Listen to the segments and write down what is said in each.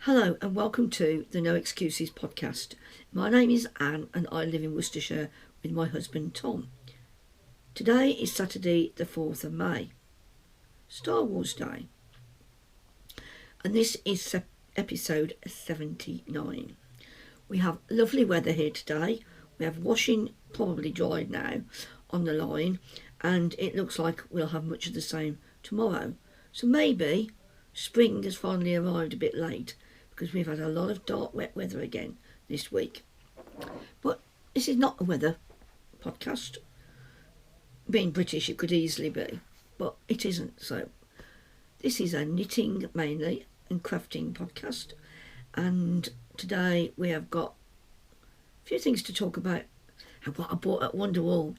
Hello and welcome to the No Excuses podcast. My name is Anne and I live in Worcestershire with my husband Tom. Today is Saturday the 4th of May, Star Wars Day, and this is episode 79. We have lovely weather here today. We have washing probably dried now on the line, and it looks like we'll have much of the same tomorrow. So maybe spring has finally arrived a bit late, because we've had a lot of dark, wet weather again this week. But this is not a weather podcast. Being British, it could easily be, but it isn't. So this is a knitting mainly and crafting podcast. And today we have got a few things to talk about and what I bought at Wonderwool.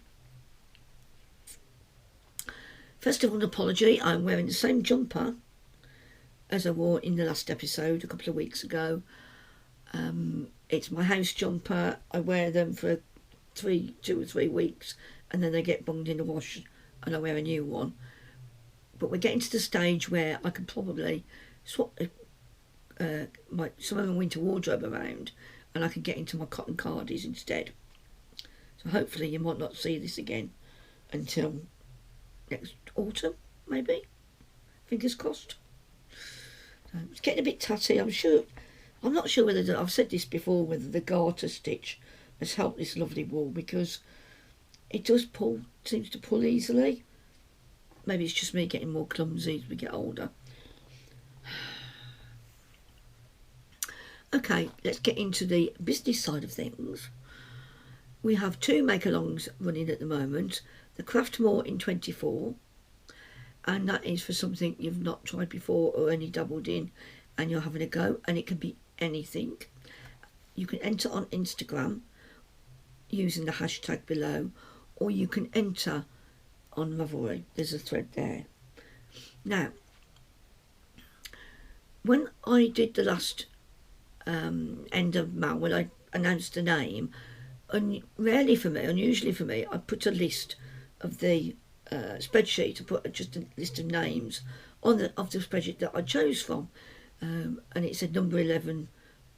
First of all, an apology. I'm wearing the same jumper as I wore in the last episode a couple of weeks ago. It's my house jumper. I wear them for 2 or 3 weeks and then they get bunged in the wash and I wear a new one. But we're getting to the stage where I can probably swap some of my winter wardrobe around and I can get into my cotton cardies instead. So hopefully you might not see this again until next autumn, maybe. Fingers crossed. It's getting a bit tatty. I'm not sure whether I've said this before, whether the garter stitch has helped this lovely wool, because it does seems to pull easily. Maybe it's just me getting more clumsy as we get older. Okay, let's get into the business side of things. We have 2 make-alongs running at the moment. The Craft More in 24. And that is for something you've not tried before or only dabbled in and you're having a go, and it can be anything. You can enter on Instagram using the hashtag below, or you can enter on Ravelry. There's a thread there. Now, when I did the last end of May, when I announced the name, unusually for me, I put a list of the spreadsheet. I put just a list of names of the spreadsheet that I chose from, and it said number 11.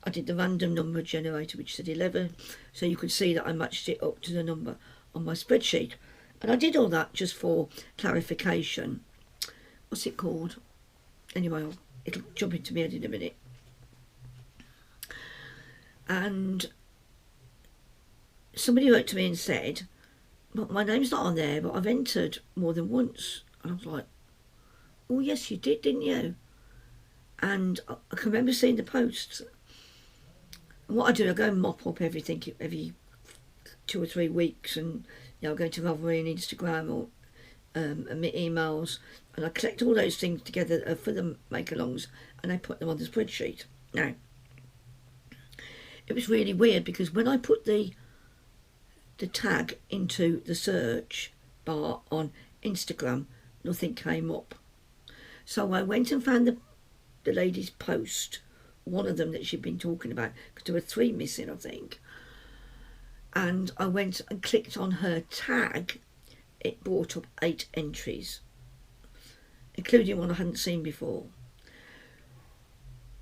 I did the random number generator which said 11, so you could see that I matched it up to the number on my spreadsheet. And I did all that just for clarification. What's it called? Anyway, it'll jump into my head in a minute. And somebody wrote to me and said, but my name's not on there, but I've entered more than once. And I was like, oh yes, you did, didn't you? And I can remember seeing the posts. And what I do, I go and mop up everything every 2 or 3 weeks, and I go to Ravelry and Instagram or and my emails, and I collect all those things together for the make-alongs, and I put them on the spreadsheet. Now, it was really weird because when I put the tag into the search bar on Instagram, nothing came up. So I went and found the lady's post, one of them that she'd been talking about, because there were 3 missing, I think. And I went and clicked on her tag. It brought up 8 entries, including one I hadn't seen before.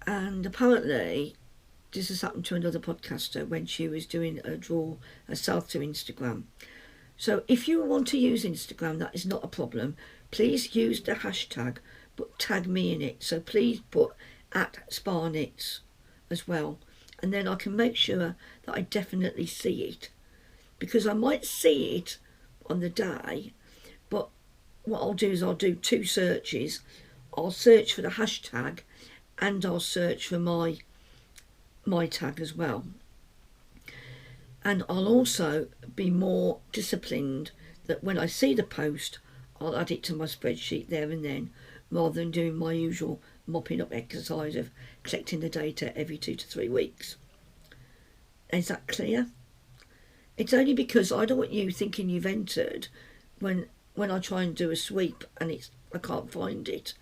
And apparently this has happened to another podcaster when she was doing a draw herself to Instagram. So if you want to use Instagram, that is not a problem. Please use the hashtag, but tag me in it. So please put @sparknits as well. And then I can make sure that I definitely see it. Because I might see it on the day, but what I'll do is I'll do 2 searches. I'll search for the hashtag and I'll search for my tag as well. And I'll also be more disciplined that when I see the post, I'll add it to my spreadsheet there and then, rather than doing my usual mopping up exercise of collecting the data every 2 to 3 weeks. Is that clear? It's only because I don't want you thinking you've entered when I try and do a sweep and I can't find it.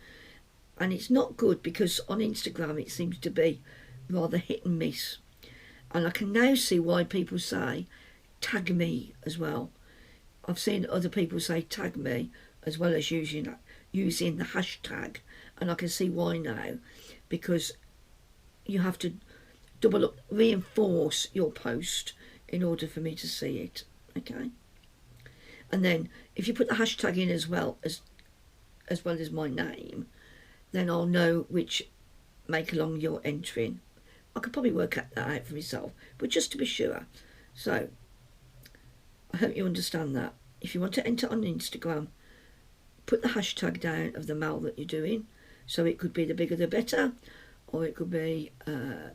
And it's not good because on Instagram it seems to be rather hit and miss. And I can now see why people say tag me as well. I've seen other people say tag me as well as using the hashtag, and I can see why now, because you have to double up, reinforce your post in order for me to see it, okay? And then if you put the hashtag in as well as my name, then I'll know which make along you're entering. I could probably work that out for myself, but just to be sure. So I hope you understand that. If you want to enter on Instagram, put the hashtag down of the mail that you're doing. So it could be the bigger the better, or it could be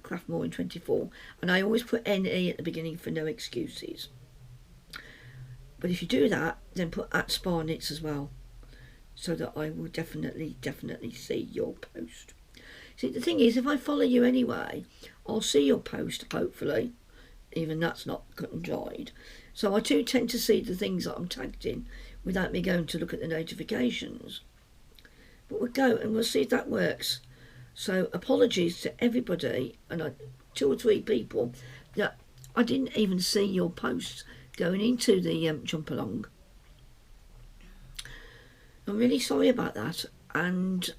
Craft More in 24. And I always put NE at the beginning for no excuses. But if you do that, then put at @spaknits as well, so that I will definitely see your post. See, the thing is, if I follow you anyway, I'll see your post, hopefully. Even that's not cut and dried. So I do tend to see the things that I'm tagged in without me going to look at the notifications. But we'll go and we'll see if that works. So apologies to everybody, and 2 or 3 people, that I didn't even see your posts going into the jump along. I'm really sorry about that, and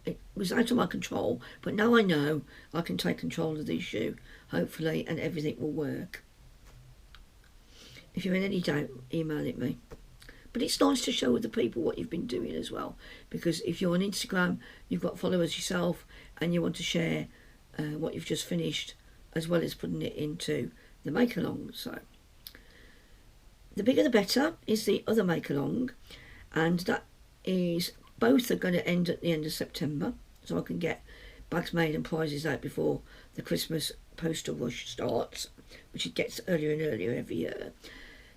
it was out of my control, but now I know I can take control of the issue, hopefully, and everything will work. If you're in any doubt, email it me. But it's nice to show other people what you've been doing as well, because if you're on Instagram, you've got followers yourself, and you want to share what you've just finished, as well as putting it into the make-along. So the bigger the better is the other make-along, and that is, both are going to end at the end of September, so I can get bags made and prizes out before the Christmas postal rush starts, which it gets earlier and earlier every year.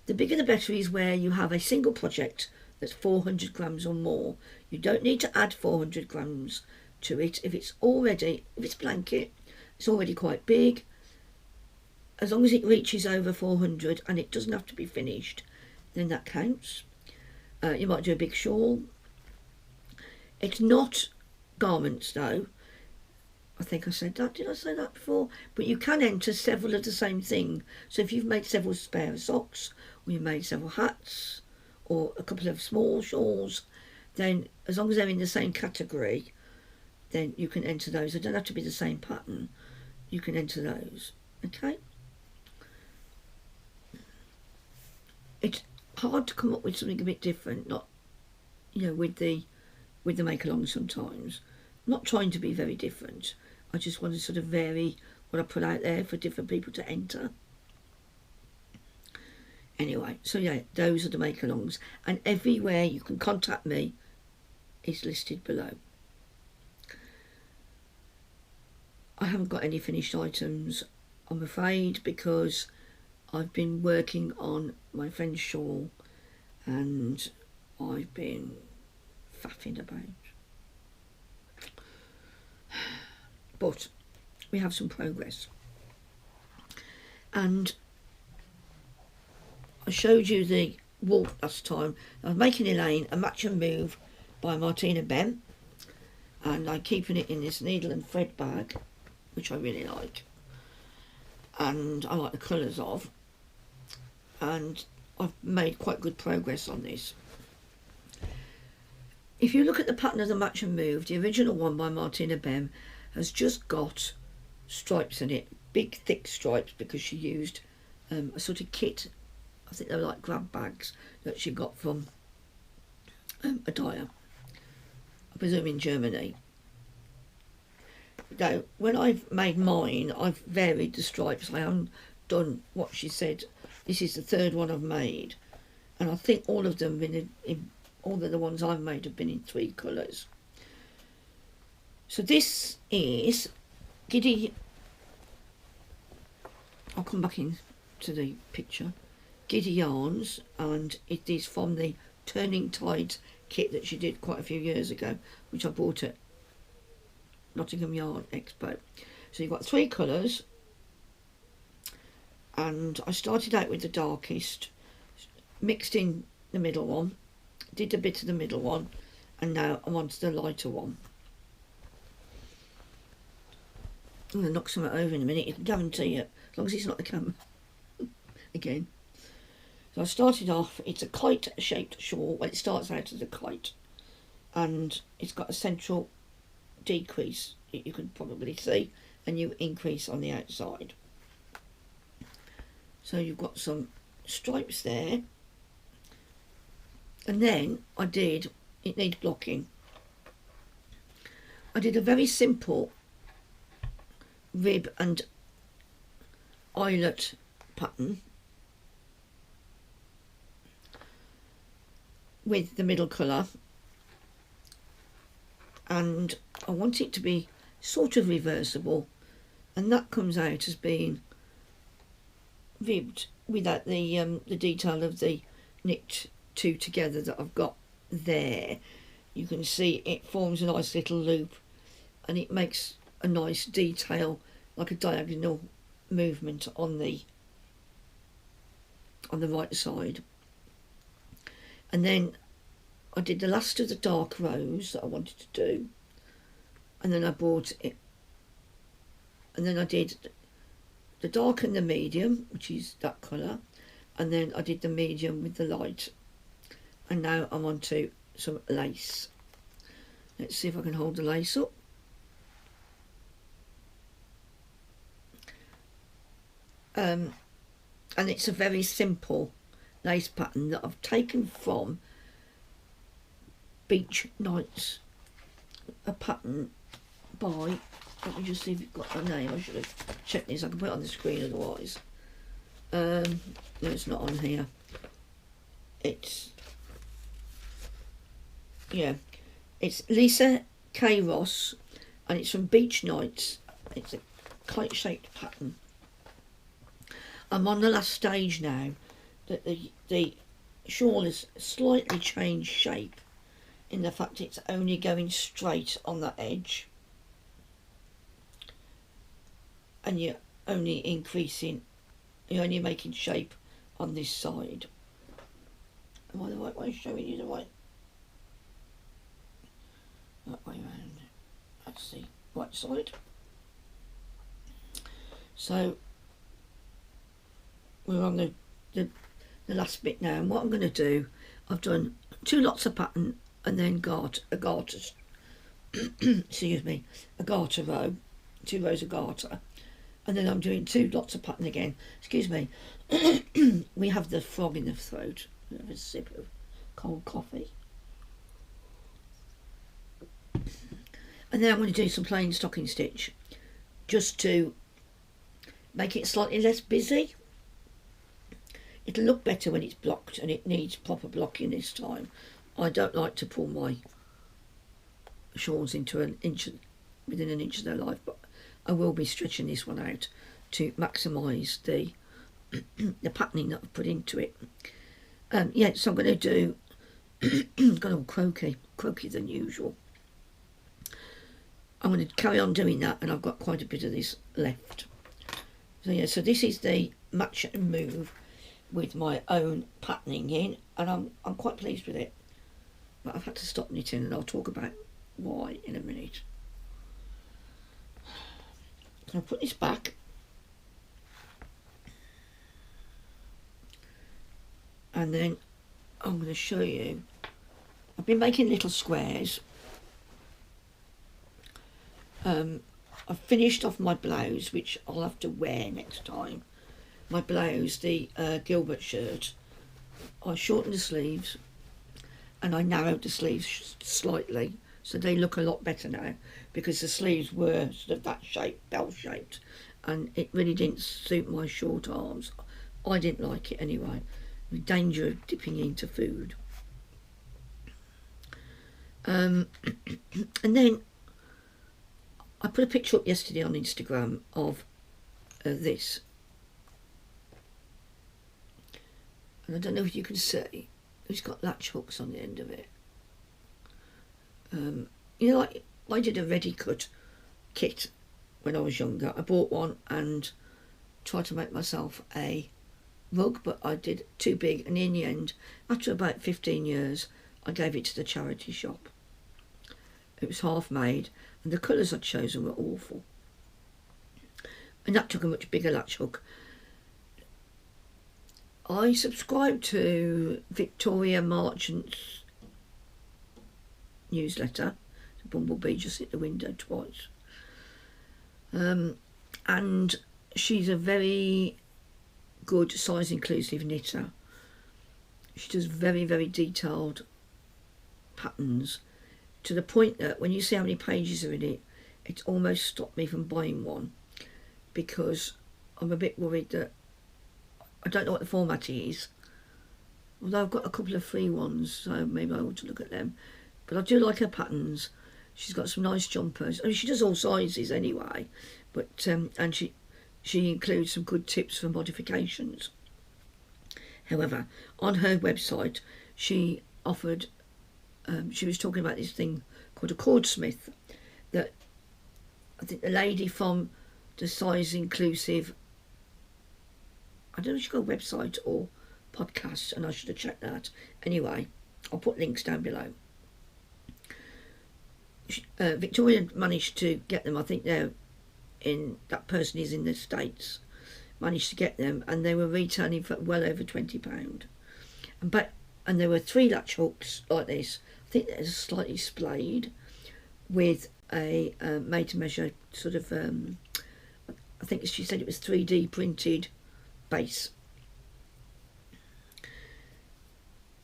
The bigger the better is where you have a single project that's 400 grams or more. You don't need to add 400 grams to it. If it's blanket, it's already quite big. As long as it reaches over 400 and it doesn't have to be finished, then that counts. You might do a big shawl. It's not garments though. I think I said that. Did I say that before? But you can enter several of the same thing. So if you've made several pair of socks, or you made several hats, or a couple of small shawls, then as long as they're in the same category, then you can enter those. They don't have to be the same pattern. You can enter those. Okay? It's hard to come up with something a bit different, not, with the make-along sometimes. I'm not trying to be very different. I just want to sort of vary what I put out there for different people to enter. Anyway, so yeah, those are the make-alongs. And everywhere you can contact me is listed below. I haven't got any finished items, I'm afraid, because I've been working on my friend's shawl and I've been faffing about. But we have some progress. And I showed you the wool last time. I was making Elaine a match and move by Martina Behm, and I'm keeping it in this needle and thread bag, which I really like, and I like the colours of, and I've made quite good progress on this. If you look at the pattern of the match and move, the original one by Martina Behm has just got stripes in it, big thick stripes, because she used a sort of kit, I think they were like grab bags, that she got from a dyer, I presume in Germany. Now, when I've made mine, I've varied the stripes. I haven't done what she said. This is the 3rd one I've made, and I think all of them all of the ones I've made have been in 3 colours. So this is Giddy. I'll come back in to the picture. Giddy Yarns, and it is from the Turning Tides kit that she did quite a few years ago, which I bought at Nottingham Yarn Expo. So you've got 3 colours, and I started out with the darkest, mixed in the middle one, did a bit of the middle one, and now I'm on to the lighter one. I'm going to knock something over in a minute, you can guarantee it, as long as it's not the camera again. So I started off, it's a kite shaped shawl. Well, it starts out as a kite, and it's got a central decrease you can probably see, and you increase on the outside. So you've got some stripes there. And then it needs blocking. I did a very simple rib and eyelet pattern with the middle colour, and I want it to be sort of reversible, and that comes out as being ribbed without the detail of the knit two together that I've got there. You can see it forms a nice little loop, and it makes a nice detail, like a diagonal movement on the right side. And then I did the last of the dark rose that I wanted to do, and then I brought it, and then I did the dark and the medium, which is that colour, and then I did the medium with the light, and now I'm on to some lace. Let's see if I can hold the lace up. And it's a very simple lace pattern that I've taken from Beach Nights, a pattern by, let me just see if you've got the name. I should have checked this, I can put it on the screen otherwise. No, it's not on here. It's, yeah, it's Lisa K. Ross, and it's from Beach Nights. It's a kite shaped pattern. I'm on the last stage now that the shawl has slightly changed shape, in the fact it's only going straight on that edge, and you're only increasing, you're only making shape on this side. Am I the right way showing you the right? That way around. That's the right side. So we're on the last bit now, and what I'm going to do, I've done 2 lots of pattern and then a garter excuse me, a garter row, 2 rows of garter, and then I'm doing 2 lots of pattern again. Excuse me. We have the frog in the throat. Have a sip of cold coffee. And then I'm going to do some plain stocking stitch, just to make it slightly less busy. It'll look better when it's blocked, and it needs proper blocking this time. I don't like to pull my shawls into within an inch of their life, but I will be stretching this one out to maximise the the patterning that I've put into it. Yeah, so I'm going to do got all croaky than usual. I'm going to carry on doing that, and I've got quite a bit of this left. So yeah, so this is the match and move with my own patterning in, and I'm quite pleased with it. But I've had to stop knitting, and I'll talk about why in a minute. So I'll put this back. And then I'm going to show you, I've been making little squares. I've finished off my blouse, which I'll have to wear next time. My blouse, the Gilbert shirt, I shortened the sleeves and I narrowed the sleeves slightly, so they look a lot better now, because the sleeves were sort of that shape, bell shaped, and it really didn't suit my short arms. I didn't like it anyway, with danger of dipping into food. And then I put a picture up yesterday on Instagram of this, and I don't know if you can see, it's got latch hooks on the end of it. You know, like I did a ready cut kit when I was younger. I bought one and tried to make myself a rug, but I did too big, and in the end, after about 15 years, I gave it to the charity shop. It was half made, and the colours I'd chosen were awful, and that took a much bigger latch hook. I subscribe to Victoria Marchant's newsletter. The bumblebee just hit the window twice. And she's a very good size inclusive knitter. She does very, very detailed patterns, to the point that when you see how many pages are in it, it's almost stopped me from buying one, because I'm a bit worried that I don't know what the format is. Although I've got a couple of free ones, so maybe I ought to look at them. But I do like her patterns. She's got some nice jumpers. I mean, she does all sizes anyway, but and she includes some good tips for modifications. However, on her website, she offered, she was talking about this thing called a cordsmith, that I think the lady from the size inclusive, I don't know if she got a website or podcast, and I should have checked that. Anyway, I'll put links down below. Victoria managed to get them. I think that person is in the States. Managed to get them, and they were retailing for well over £20. And there were 3 latch hooks like this. I think they're slightly splayed with a made to measure sort of. I think she said it was 3D printed base,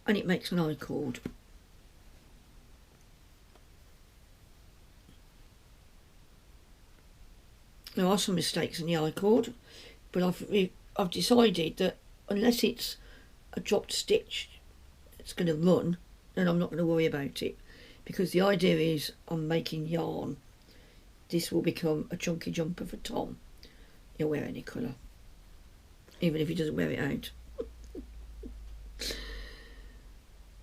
and it makes an eye cord. There are some mistakes in the eye cord, but I've decided that unless it's a dropped stitch it's going to run, then I'm not going to worry about it, because the idea is I'm making yarn. This will become a chunky jumper for Tom. He'll wear any colour, even if he doesn't wear it out.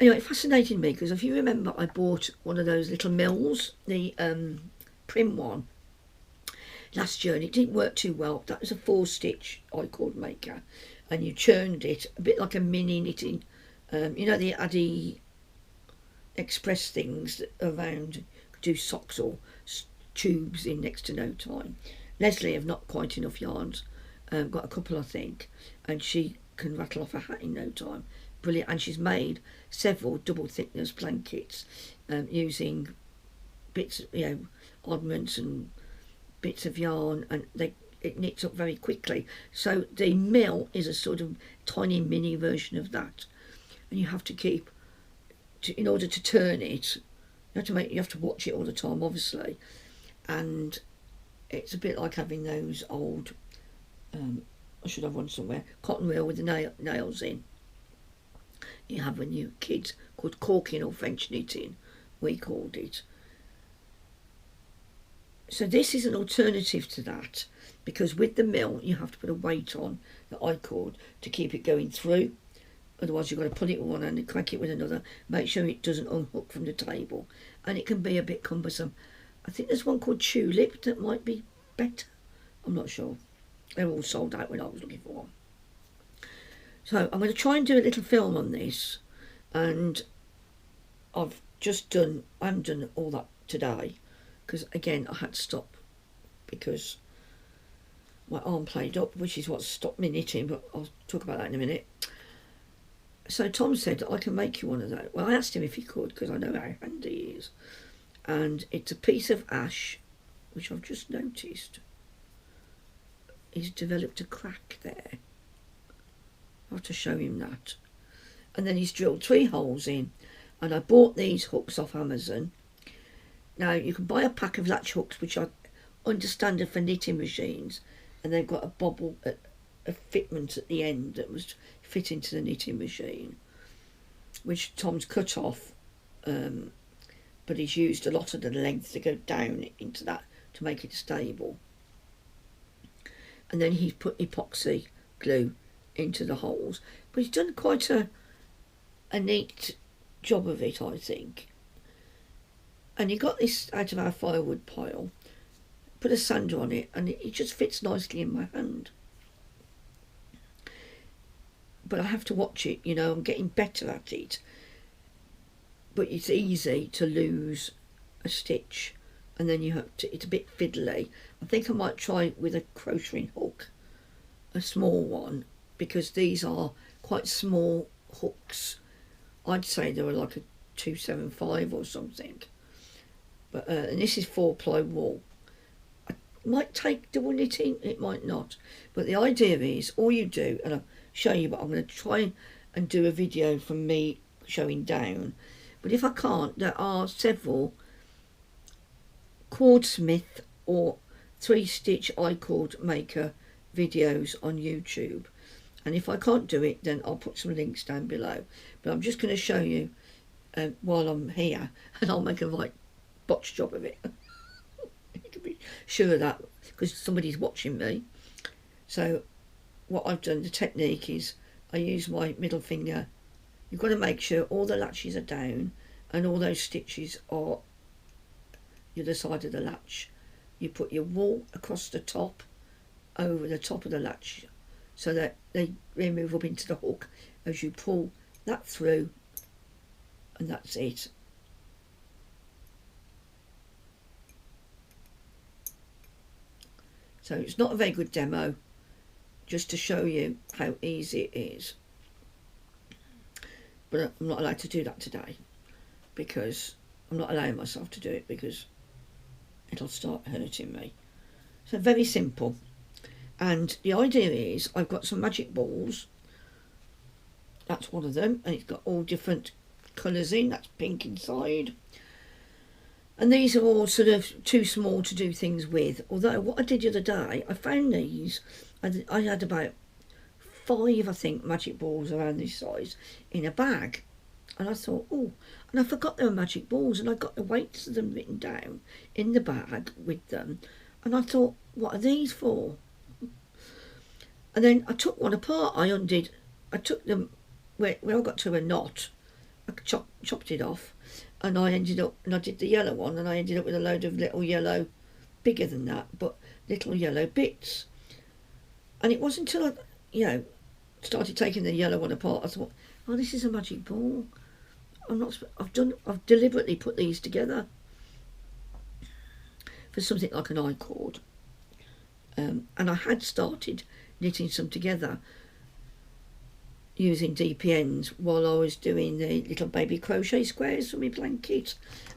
Anyway, it fascinated me because if you remember, I bought one of those little mills, the Prim one, last year, and it didn't work too well. That was a 4-stitch eye cord maker, and you churned it a bit like a mini knitting. You know the Addy Express things that around do socks or tubes in next to no time. Leslie have not quite enough yarns, got a couple I think, and she can rattle off a hat in no time. Brilliant. And she's made several double thickness blankets using bits, oddments and bits of yarn, and it knits up very quickly. So the mill is a sort of tiny mini version of that, and you have to keep, in order to turn it, you have to watch it all the time, obviously, and it's a bit like having those old, I should have one somewhere, cotton reel with the nails in. You have when you kids, called corking or French knitting, we called it. So this is an alternative to that, because with the mill you have to put a weight on the eye cord to keep it going through. Otherwise you've got to put it with one hand and crack it with another, make sure it doesn't unhook from the table, and it can be a bit cumbersome. I think there's one called Tulip that might be better. I'm not sure. They're all sold out when I was looking for one. So I'm going to try and do a little film on this, and I haven't done all that today, because again I had to stop because my arm played up, which is what stopped me knitting, but I'll talk about that in a minute. So Tom said that I can make you one of those. Well, I asked him if he could, because I know how handy he is. And it's a piece of ash, which I've just noticed. He's developed a crack there. I'll have to show him that. And then he's drilled 3 holes in. And I bought these hooks off Amazon. Now, you can buy a pack of latch hooks, which I understand are for knitting machines. And they've got a bobble, a fitment at the end that was fit into the knitting machine, which Tom's cut off, but he's used a lot of the length to go down into that to make it stable. And then he's put epoxy glue into the holes, but he's done quite a neat job of it, I think. And he got this out of our firewood pile, put a sander on it, and it just fits nicely in my hand. But I have to watch it, I'm getting better at it. But it's easy to lose a stitch, and then it's a bit fiddly. I think I might try with a crocheting hook, a small one, because these are quite small hooks. I'd say they were like a 275 or something. But and this is 4-ply wool. might take double knitting, it might not. But the idea is, all you do, and I'll show you, but I'm going to try and do a video from me showing down. But if I can't, there are several cordsmith or 3-stitch I-cord maker videos on YouTube. And if I can't do it, then I'll put some links down below. But I'm just going to show you while I'm here, and I'll make a right botch job of it. You can be sure of that, because somebody's watching me. So what I've done, the technique is I use my middle finger. You've got to make sure all the latches are down and all those stitches are the other side of the latch. You put your wool across the top, over the top of the latch, so that they move up into the hook as you pull that through, and that's it. So it's not a very good demo, just to show you how easy it is. But I'm not allowed to do that today, because I'm not allowing myself to do it, because it'll start hurting me. So very simple. And the idea is, I've got some magic balls. That's one of them, and it's got all different colours in. That's pink inside. And these are all sort of too small to do things with. Although what I did the other day, I found these. I had about 5, I think, magic balls around this size in a bag. And I thought, oh, and I forgot they were magic balls, and I got the weights of them written down in the bag with them. And I thought, what are these for? And then I took one apart. I took them, when I got to a knot, I chopped it off. And I ended up, and I did the yellow one, and I ended up with a load of little yellow, bigger than that, but little yellow bits. And it wasn't until I, started taking the yellow one apart, I thought, oh, this is a magic ball. I've deliberately put these together for something like an I-cord. And I had started knitting some together using DPNs while I was doing the little baby crochet squares for my blanket.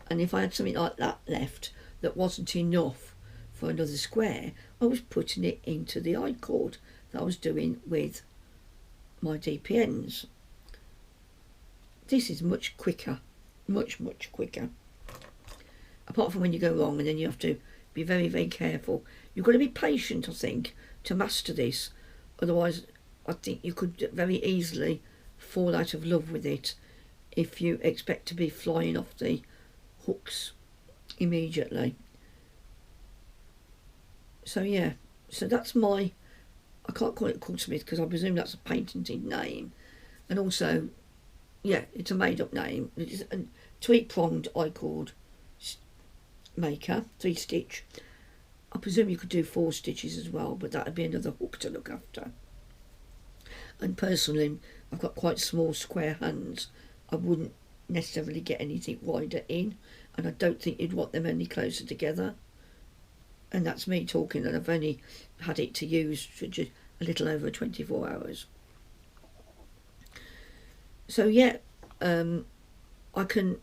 And if I had something like that left that wasn't enough for another square, I was putting it into the I-cord that I was doing with my DPNs. This is much quicker, much quicker. Apart from when you go wrong, and then you have to be very, very careful. You've got to be patient, I think, to master this. Otherwise, I think you could very easily fall out of love with it if you expect to be flying off the hooks immediately. So yeah, so that's my, I can't call it Cordsmith because I presume that's a patented name. And also, yeah, it's a made up name. It's a tweed-pronged I-cord maker, 3-stitch. I presume you could do 4 stitches as well, but that would be another hook to look after. And personally, I've got quite small square hands. I wouldn't necessarily get anything wider in, and I don't think you'd want them any closer together. And that's me talking, and I've only had it to use for just a little over 24 hours. So yeah, I can,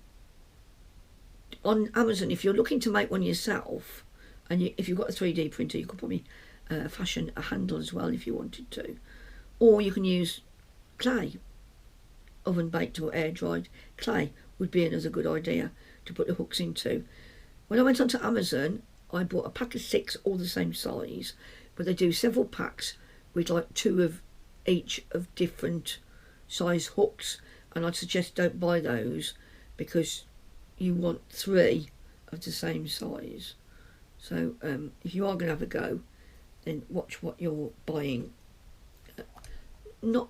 on Amazon, if you're looking to make one yourself, and if you've got a 3D printer, you could probably fashion a handle as well if you wanted to. Or you can use clay, oven baked or air dried clay would be another good idea to put the hooks into. When I went onto Amazon, I bought a pack of 6, all the same size, but they do several packs with like 2 of each of different size hooks, and I'd suggest don't buy those because you want 3 of the same size. So if you are going to have a go, then watch what you're buying. Not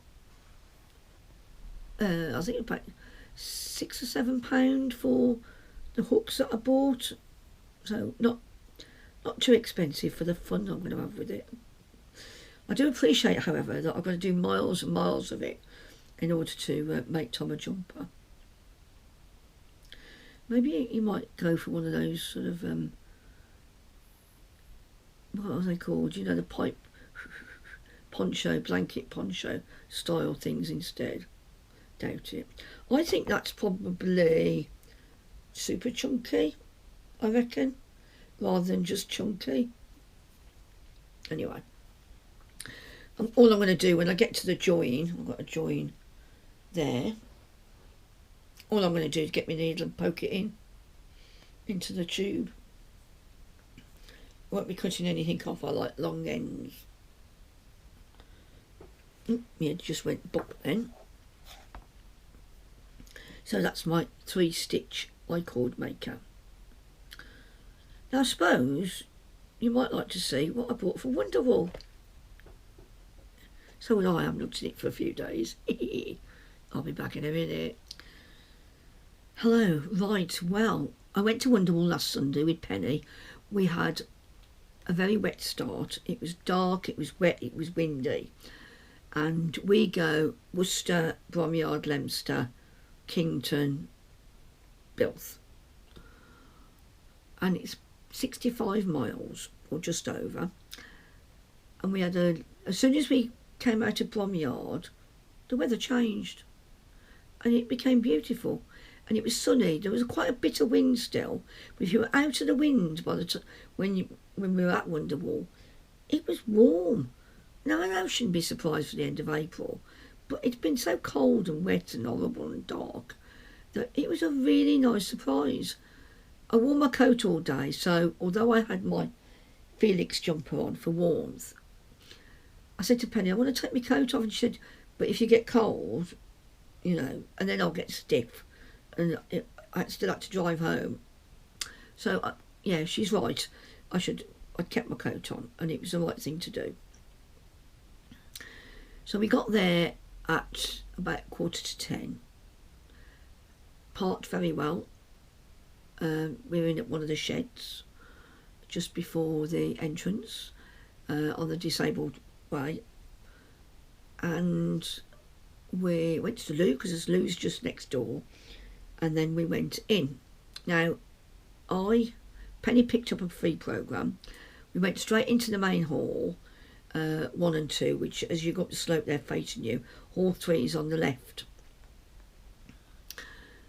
I think about £6 or £7 for the hooks that I bought, so not too expensive for the fun I'm going to have with it. I do appreciate, however, that I've got to do miles and miles of it in order to make Tom a jumper. Maybe you might go for one of those sort of what are they called? You know, the pipe poncho, blanket poncho style things instead. Doubt it. I think that's probably super chunky, I reckon, rather than just chunky. Anyway, all I'm going to do when I get to the join, I've got a join there. All I'm going to do is get my needle and poke it into the tube. I won't be cutting anything off. I like long ends. Yeah, just went bop then. So that's my 3-stitch I-cord maker. Now I suppose you might like to see what I bought for Wonderwool. So will I. haven't looked at it for a few days. I'll be back in a minute. Hello. Right, well, I went to Wonderwool last Sunday with Penny. We had a very wet start. It was dark, it was wet, it was windy. And we go Worcester, Bromyard, Leominster, Kington, Bilth. And it's 65 miles, or just over. And we had as soon as we came out of Bromyard, the weather changed. And it became beautiful. And it was sunny. There was quite a bit of wind still. But if you were out of the wind by the time when we were at Wonderwool, it was warm. Now I know I shouldn't be surprised for the end of April, but it's been so cold and wet and horrible and dark that it was a really nice surprise. I wore my coat all day, so although I had my Felix jumper on for warmth, I said to Penny, I want to take my coat off, and she said, but if you get cold, you know, and then I'll get stiff. And I still had to drive home. So, yeah, she's right. I'd kept my coat on, and it was the right thing to do. So we got there at about 9:45. Parked very well. We were in at one of the sheds just before the entrance on the disabled way. And we went to the loo, because there's loos just next door. And then we went in. Now, Penny picked up a free programme. We went straight into the main hall, 1 and 2, which as you go up the slope there facing you, hall 3 is on the left.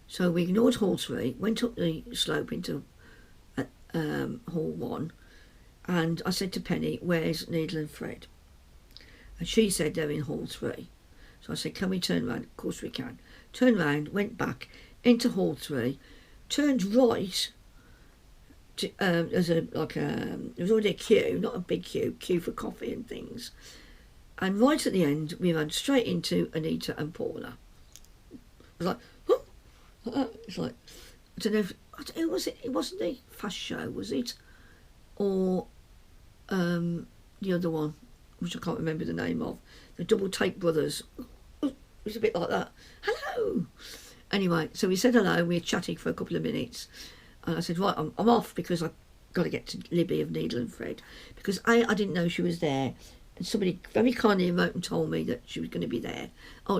So we ignored hall 3, went up the slope into hall 1, and I said to Penny, where's needle and thread? And she said they're in hall 3. So I said, can we turn round? Of course we can. Turned round, went back into hall 3, turned right to, there was already a queue, not a big queue for coffee and things. And right at the end, we ran straight into Anita and Paula. I was like, huh? It's like, I don't know if, who was it? It wasn't the Fast Show, was it? Or the other one, which I can't remember the name of. The Double Take Brothers. It was a bit like that. Hello! Anyway, so we said hello, we were chatting for a couple of minutes. And I said, right, I'm off, because I've got to get to Libby of Needle and Thread. Because I didn't know she was there. And somebody very kindly wrote and told me that she was going to be there. Oh,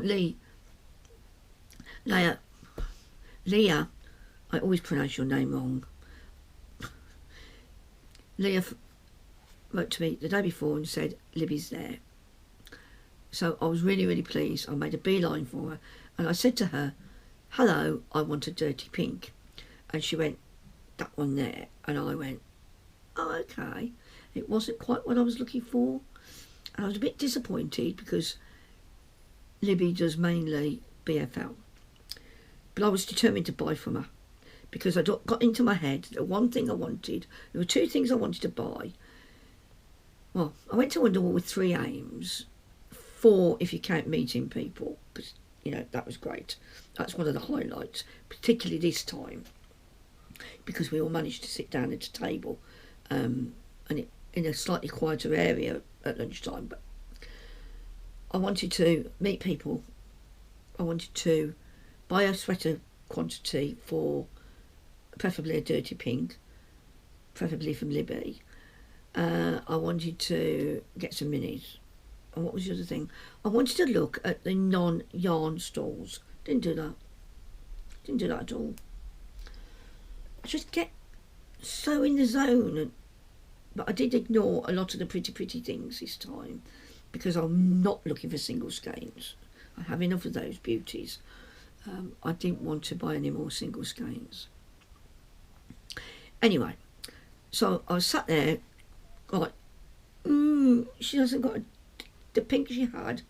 Leah, I always pronounce your name wrong. Leah wrote to me the day before and said, Libby's there. So I was really, really pleased. I made a beeline for her. And I said to her, hello, I want a dirty pink. And she went, that one there. And I went, oh, okay. It wasn't quite what I was looking for. And I was a bit disappointed, because Libby does mainly BFL. But I was determined to buy from her, because I got into my head that one thing I wanted, there were 2 things I wanted to buy. Well, I went to Wonderwool with 3 aims. 4 if you count meeting people, because, you know, that was great. That's one of the highlights, particularly this time, because we all managed to sit down at a table and in a slightly quieter area at lunchtime. But I wanted to meet people. I wanted to buy a sweater quantity for preferably a dirty pink, preferably from Libby. I wanted to get some minis. And what was the other thing? I wanted to look at the non-yarn stalls. Didn't do that at all. I just get so in the zone. But I did ignore a lot of the pretty things this time, because I'm not looking for single skeins. I have enough of those beauties. I didn't want to buy any more single skeins. Anyway, so I sat there like, she hasn't got the pink she had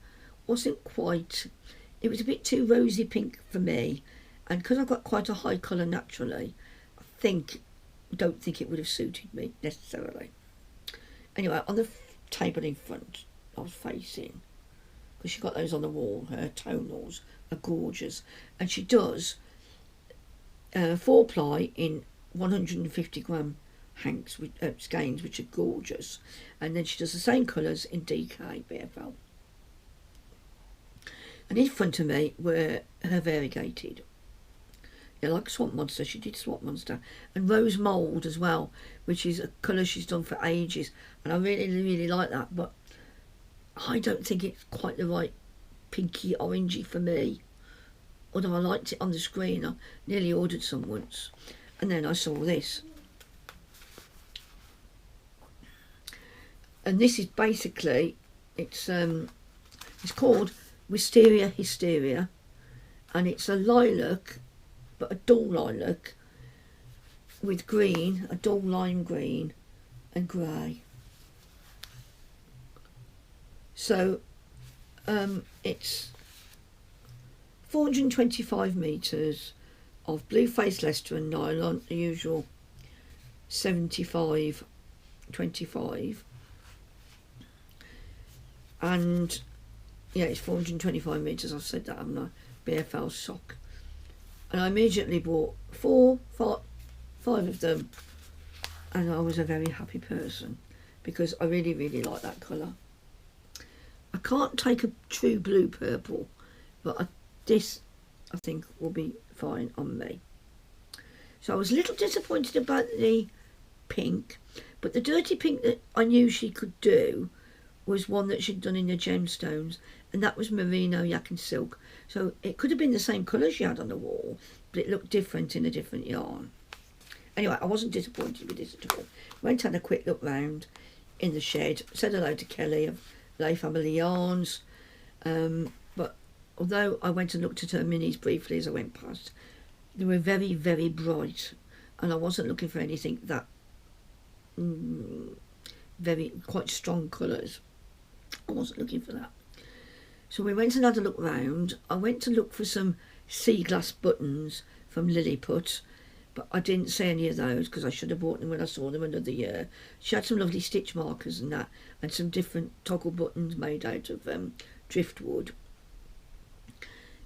wasn't quite, it was a bit too rosy pink for me, and because I've got quite a high colour naturally, don't think it would have suited me necessarily. Anyway, on the table in front I was facing, because she got those on the wall, her tonals are gorgeous, and she does 4-ply in 150 gram hanks with skeins, which are gorgeous, and then she does the same colours in DK BFL. And in front of me were her variegated, like Swamp Monster. She did Swamp Monster, and Rose Mould as well, which is a colour she's done for ages, and I really like that, but I don't think it's quite the right pinky orangey for me, although I liked it on the screen. I nearly ordered some once, and then I saw this, and this is basically, it's called Wisteria Hysteria, and it's a lilac, but a dull lilac with green, a dull lime green and grey. So it's 425 metres of blue face Leicester and nylon, the usual 75-25, and yeah, it's 425 metres. I've said that, haven't I? BFL sock. And I immediately bought 5 of them, and I was a very happy person because I really like that colour. I can't take a true blue purple, but this I think will be fine on me. So I was a little disappointed about the pink, but the dirty pink that I knew she could do was one that she'd done in the gemstones, and that was merino, yak and silk. So it could have been the same colour she had on the wall, but it looked different in a different yarn. Anyway, I wasn't disappointed with this at all. Went and had a quick look round in the shed, said hello to Kelly of Lay Family Yarns, but although I went and looked at her minis briefly as I went past, they were very bright, and I wasn't looking for anything that quite strong colours. I wasn't looking for that. So we went and had a look round. I went to look for some sea glass buttons from Lilliput, but I didn't see any of those because I should have bought them when I saw them another year. She had some lovely stitch markers and that, and some different toggle buttons made out of driftwood.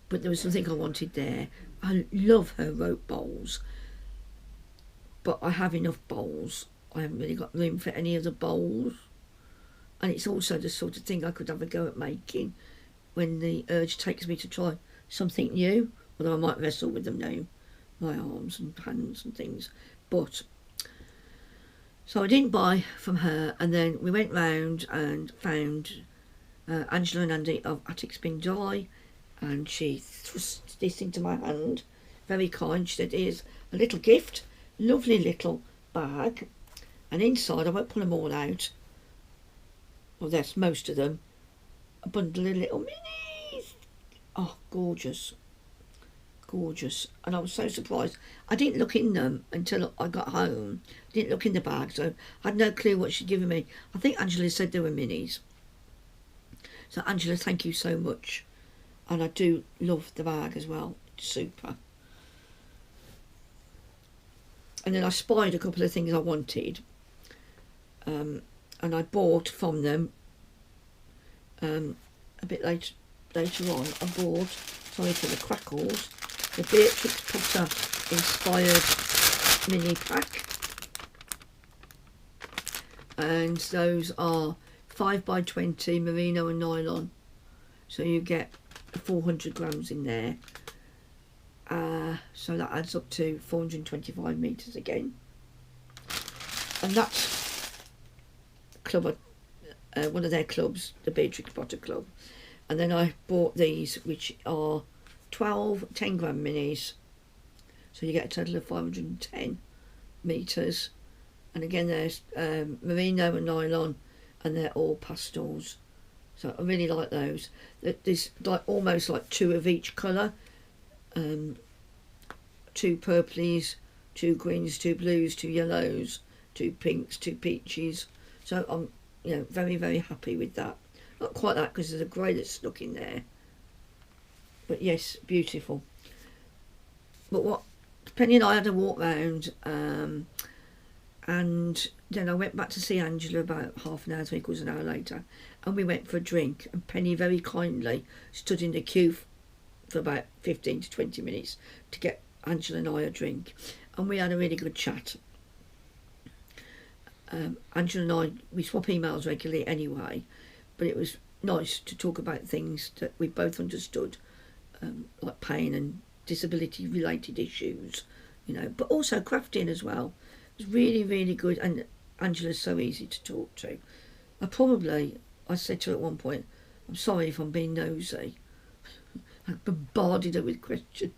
But there was something I wanted there. I love her rope bowls, but I have enough bowls. I haven't really got room for any other bowls. And it's also the sort of thing I could have a go at making when the urge takes me to try something new, although I might wrestle with them now, my arms and hands and things. But so I didn't buy from her, and then we went round and found Angela and Andy of Attic Spin Dye, and she thrust this into my hand, very kind. She said, here's a little gift, lovely little bag, and inside, I won't pull them all out, well, that's most of them, a bundle of little minis. Oh, gorgeous, and I was so surprised. I didn't look in them until I got home. I didn't look in the bag, so I had no clue what she'd given me. I think Angela said they were minis. So Angela, thank you so much, and I do love the bag as well. It's super. And then I spied a couple of things I wanted, and I bought from them a bit later on. I bought, sorry for the crackles, the Beatrix Potter inspired mini pack, and those are 5x20 merino and nylon, so you get 400 grams in there, so that adds up to 425 meters again. And that's club, one of their clubs, the Beatrix Potter Club. And then I bought these, which are 12 10-gram minis, so you get a total of 510 meters. And again, there's merino and nylon, and they're all pastels, so I really like those. There's like almost like 2 of each colour, 2 purplies, 2 greens, 2 blues, 2 yellows, 2 pinks, 2 peaches. So you know, very, very happy with that. Not quite that, because there's a grey that's stuck in there. But yes, beautiful. But what Penny and I had a walk round, and then I went back to see Angela about half an hour, 3/4 an hour later, and we went for a drink. And Penny very kindly stood in the queue for about 15 to 20 minutes to get Angela and I a drink, and we had a really good chat. Angela and I, we swap emails regularly anyway, but it was nice to talk about things that we both understood, like pain and disability related issues, you know, but also crafting as well. It was really, really good, and Angela's so easy to talk to. I said to her at one point, I'm sorry if I'm being nosy. I bombarded her with questions.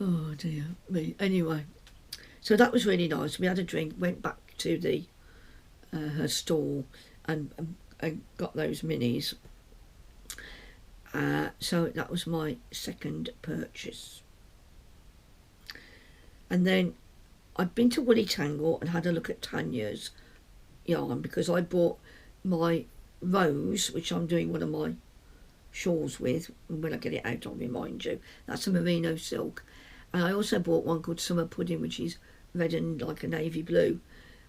Oh dear me. Anyway, so that was really nice. We had a drink, went back to the her stall and got those minis. So that was my second purchase. And then I'd been to Woolly Tangle and had a look at Tanya's yarn, because I bought my Rose, which I'm doing one of my shawls with, and when I get it out I'll remind you. That's a merino silk. And I also bought one called Summer Pudding, which is red and like a navy blue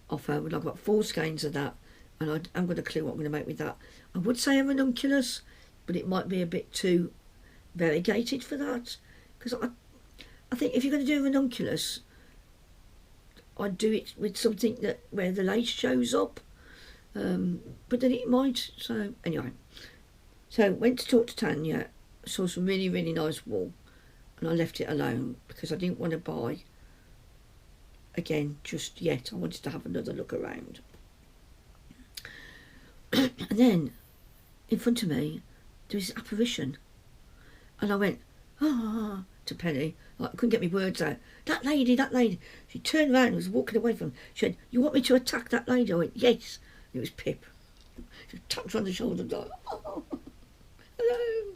off her. I've got 4 skeins of that, and I haven't got a clue what I'm going to make with that. I would say a ranunculus, but it might be a bit too variegated for that, because I think if you're going to do a ranunculus, I'd do it with something that where the lace shows up, but then it might. So anyway, so went to talk to Tanya, saw some really, really nice wool, and I left it alone because I didn't want to buy again just yet. I wanted to have another look around. And then in front of me there was this apparition, and I went to Penny, like I couldn't get my words out. That lady. She turned around and was walking away from me. She said, "You want me to attack that lady?" I went, "Yes." It was Pip. She tapped her on the shoulder, like, "Oh, hello."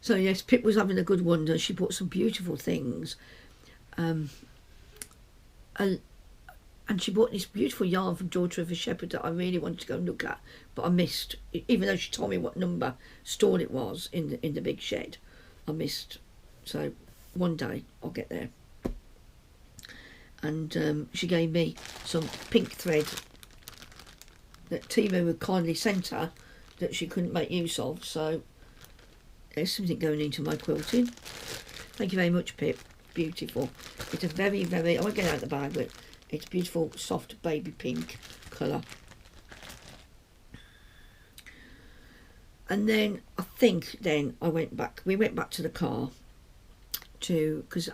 So yes, Pip was having a good wander. She bought some beautiful things, and she bought this beautiful yarn from Daughter of a Shepherd that I really wanted to go and look at, but I missed. Even though she told me what number stall it was in the big shed, I missed. So one day I'll get there. And she gave me some pink thread that Timu had kindly sent her that she couldn't make use of. So there's something going into my quilting. Thank you very much, Pip. Beautiful. It's a very, very, I won't get it out of the bag, but it's beautiful, soft baby pink colour. And then I think we went back to the car because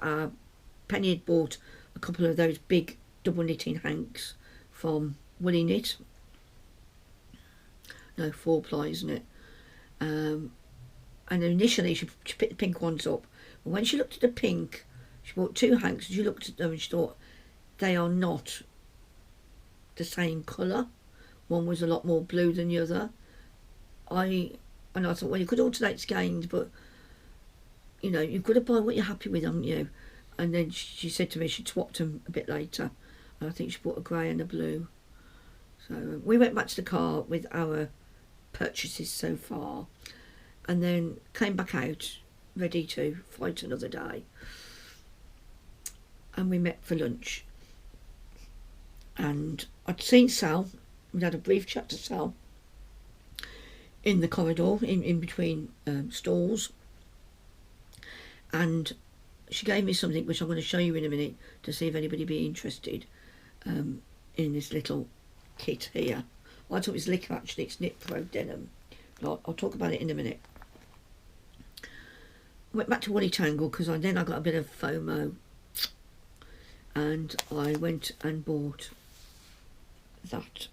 Penny had bought a couple of those big double knitting hanks from Woolly Knit. No, 4-ply, isn't it? And initially she picked the pink ones up, but when she looked at the pink, she bought 2 hanks, and she looked at them and she thought, they are not the same colour. One was a lot more blue than the other. And I thought, well, you could alternate skeins, but you know, you've got to buy what you're happy with, haven't you? And then she said to me she'd swapped them a bit later, and I think she bought a grey and a blue. So we went back to the car with our purchases so far, and then came back out ready to fight another day. And we met for lunch. And I'd seen Sal. We'd had a brief chat to Sal in the corridor, in between stalls. And she gave me something which I'm going to show you in a minute to see if anybody be interested in this little kit here. I thought it was liquor, actually. It's Knit Pro Denim. But I'll talk about it in a minute. I went back to Woolly Tangle because then I got a bit of FOMO, and I went and bought that.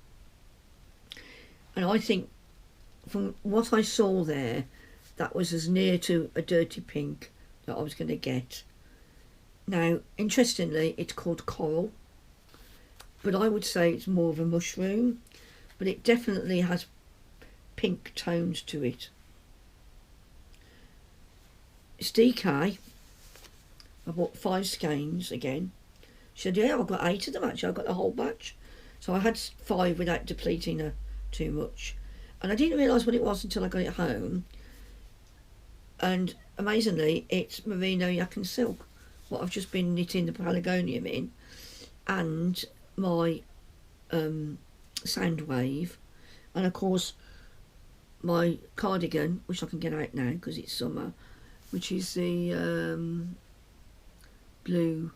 And I think from what I saw there, that was as near to a dirty pink that I was going to get. Now, interestingly, it's called coral, but I would say it's more of a mushroom, but it definitely has pink tones to it. It's DK. I bought 5 skeins again. She said, yeah, I've got 8 of them actually, I've got the whole batch. So I had 5 without depleting her too much. And I didn't realise what it was until I got it home. And amazingly, it's merino yak and silk, what I've just been knitting the pelargonium in, and my sound wave, and of course my cardigan, which I can get out now because it's summer, which is the blue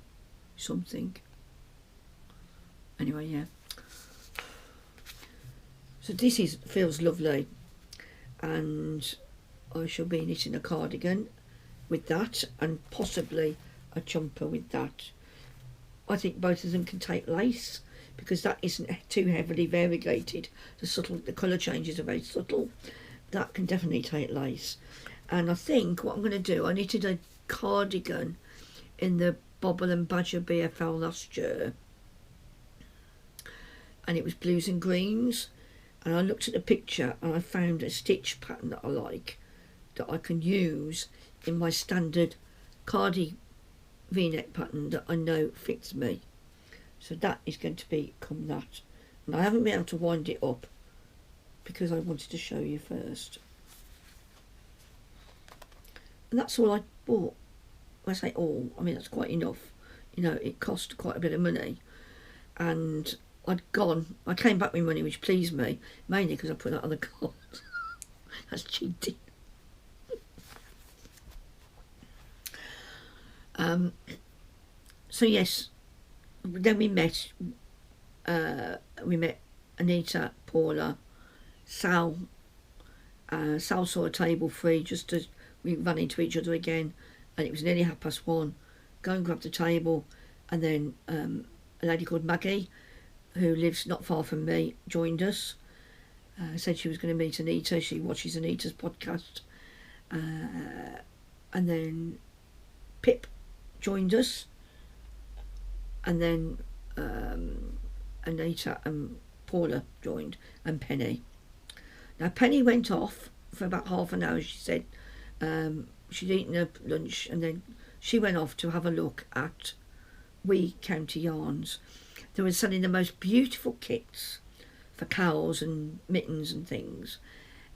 something. Anyway, yeah. So this feels lovely, and I shall be knitting a cardigan with that, and possibly a jumper with that. I think both of them can take lace because that isn't too heavily variegated. The colour changes are very subtle. That can definitely take lace. And I think what I'm going to do, I knitted a cardigan in the Bobble and Badger BFL last year, and it was blues and greens, and I looked at the picture and I found a stitch pattern that I like, that I can use in my standard cardi v-neck pattern that I know fits me. So that is going to become that, and I haven't been able to wind it up because I wanted to show you first. And that's all I bought. When I say all, I mean that's quite enough. You know, it cost quite a bit of money, and I came back with money, which pleased me, mainly because I put that on the card. That's cheating. So yes, then we met Anita, Paula, Sal. Sal saw a table free just as we ran into each other again, and it was nearly 1:30. Go and grab the table, and then a lady called Maggie, who lives not far from me, joined us. Said she was going to meet Anita. She watches Anita's podcast. And then Pip joined us. And then Anita and Paula joined, and Penny. Now Penny went off for about half an hour. She said she'd eaten her lunch, and then she went off to have a look at We County Yarns. They were selling the most beautiful kits for cows and mittens and things,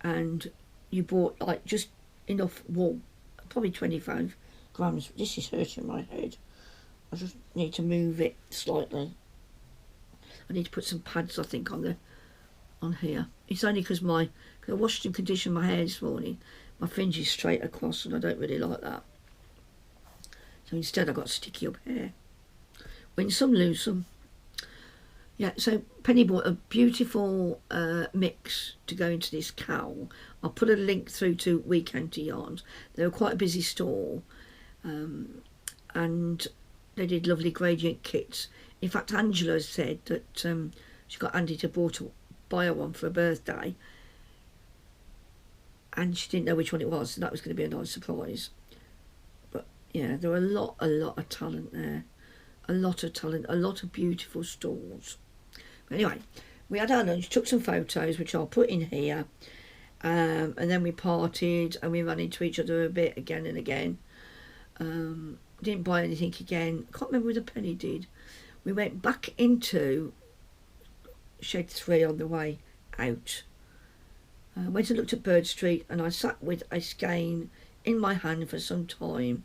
and you bought like just enough wool, probably 25 grams. This is hurting my head. I just need to move it slightly. I need to put some pads, I think, on here. It's only because I washed and conditioned my hair this morning. My fringe is straight across, and I don't really like that. So instead I got sticky up hair. Win some, lose some. Yeah, so Penny bought a beautiful mix to go into this cowl. I'll put a link through to We County Yarns. They were quite a busy store, and they did lovely gradient kits. In fact, Angela said that she got Andy to buy her one for her birthday, and she didn't know which one it was, so that was going to be a nice surprise. But yeah, there were a lot of talent there. A lot of talent, a lot of beautiful stalls. Anyway, we had our lunch, took some photos, which I'll put in here, and then we parted, and we ran into each other a bit again and again. Didn't buy anything again. Can't remember whether Penny did. We went back into Shed 3 on the way out. Went and looked at Bird Street, and I sat with a skein in my hand for some time,